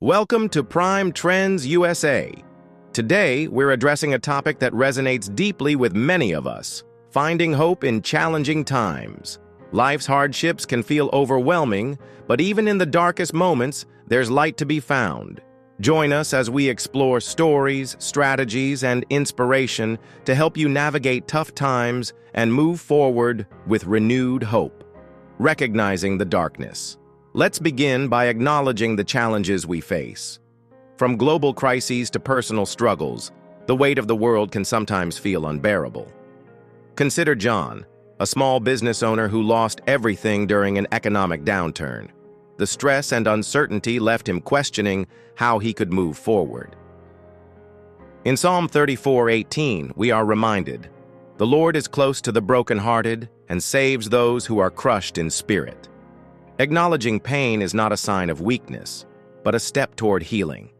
Welcome to Prime Trends USA. Today, we're addressing a topic that resonates deeply with many of us: finding hope in challenging times. Life's hardships can feel overwhelming, but even in the darkest moments, there's light to be found. Join us as we explore stories, strategies, and inspiration to help you navigate tough times and move forward with renewed hope. Recognizing the darkness. Let's begin by acknowledging the challenges we face. From global crises to personal struggles, the weight of the world can sometimes feel unbearable. Consider John, a small business owner who lost everything during an economic downturn. The stress and uncertainty left him questioning how he could move forward. In Psalm 34:18, we are reminded, "The Lord is close to the brokenhearted and saves those who are crushed in spirit." Acknowledging pain is not a sign of weakness, but a step toward healing.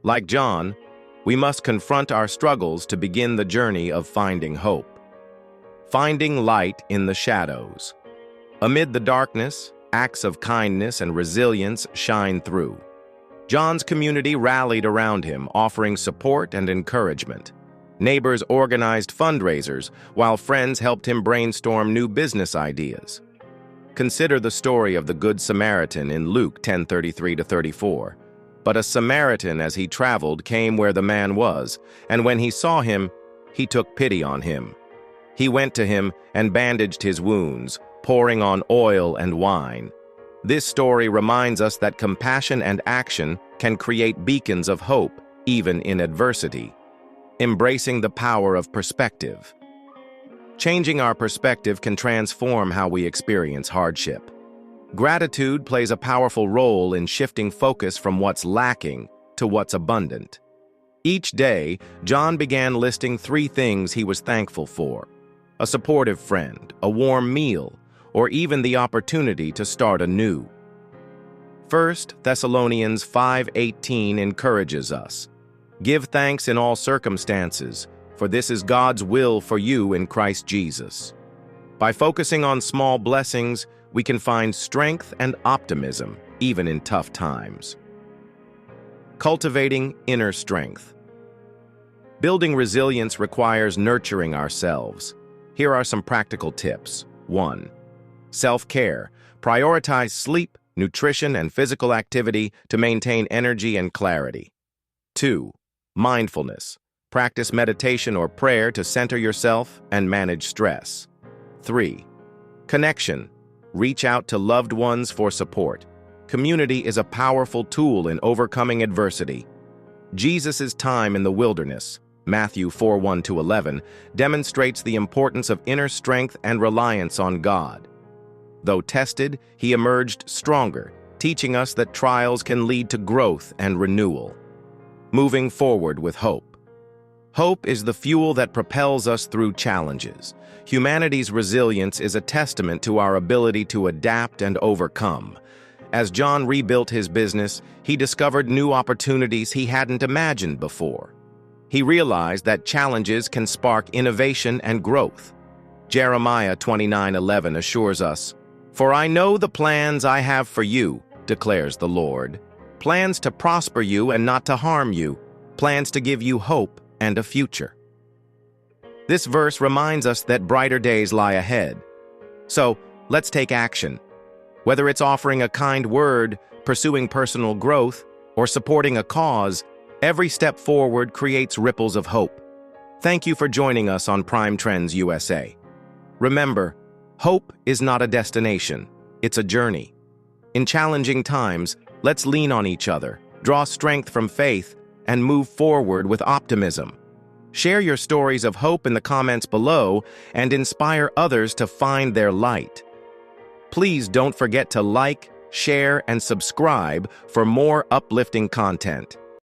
Like John, we must confront our struggles to begin the journey of finding hope. Finding light in the shadows. Amid the darkness, acts of kindness and resilience shine through. John's community rallied around him, offering support and encouragement. Neighbors organized fundraisers, while friends helped him brainstorm new business ideas. Consider the story of the Good Samaritan in Luke 10:33-34. But a Samaritan, as he traveled, came where the man was, and when he saw him, he took pity on him. He went to him and bandaged his wounds, pouring on oil and wine. This story reminds us that compassion and action can create beacons of hope, even in adversity. Embracing the power of perspective. Changing our perspective can transform how we experience hardship. Gratitude plays a powerful role in shifting focus from what's lacking to what's abundant. Each day, John began listing 3 things he was thankful for: a supportive friend, a warm meal, or even the opportunity to start anew. 1 Thessalonians 5:18 encourages us, "Give thanks in all circumstances, for this is God's will for you in Christ Jesus." By focusing on small blessings, we can find strength and optimism, even in tough times. Cultivating inner strength. Building resilience requires nurturing ourselves. Here are some practical tips. 1. Self-care. Prioritize sleep, nutrition, and physical activity to maintain energy and clarity. 2. Mindfulness. Practice meditation or prayer to center yourself and manage stress. 3. Connection. Reach out to loved ones for support. Community is a powerful tool in overcoming adversity. Jesus' time in the wilderness, Matthew 4:1-11, demonstrates the importance of inner strength and reliance on God. Though tested, he emerged stronger, teaching us that trials can lead to growth and renewal. Moving forward with hope. Hope is the fuel that propels us through challenges. Humanity's resilience is a testament to our ability to adapt and overcome. As John rebuilt his business, he discovered new opportunities he hadn't imagined before. He realized that challenges can spark innovation and growth. Jeremiah 29:11 assures us, "For I know the plans I have for you, declares the Lord, plans to prosper you and not to harm you, plans to give you hope and a future." This verse reminds us that brighter days lie ahead. So, let's take action. Whether it's offering a kind word, pursuing personal growth, or supporting a cause, every step forward creates ripples of hope. Thank you for joining us on Prime Trends USA. Remember, hope is not a destination, it's a journey. In challenging times, let's lean on each other, draw strength from faith, and move forward with optimism. Share your stories of hope in the comments below and inspire others to find their light. Please don't forget to like, share, and subscribe for more uplifting content.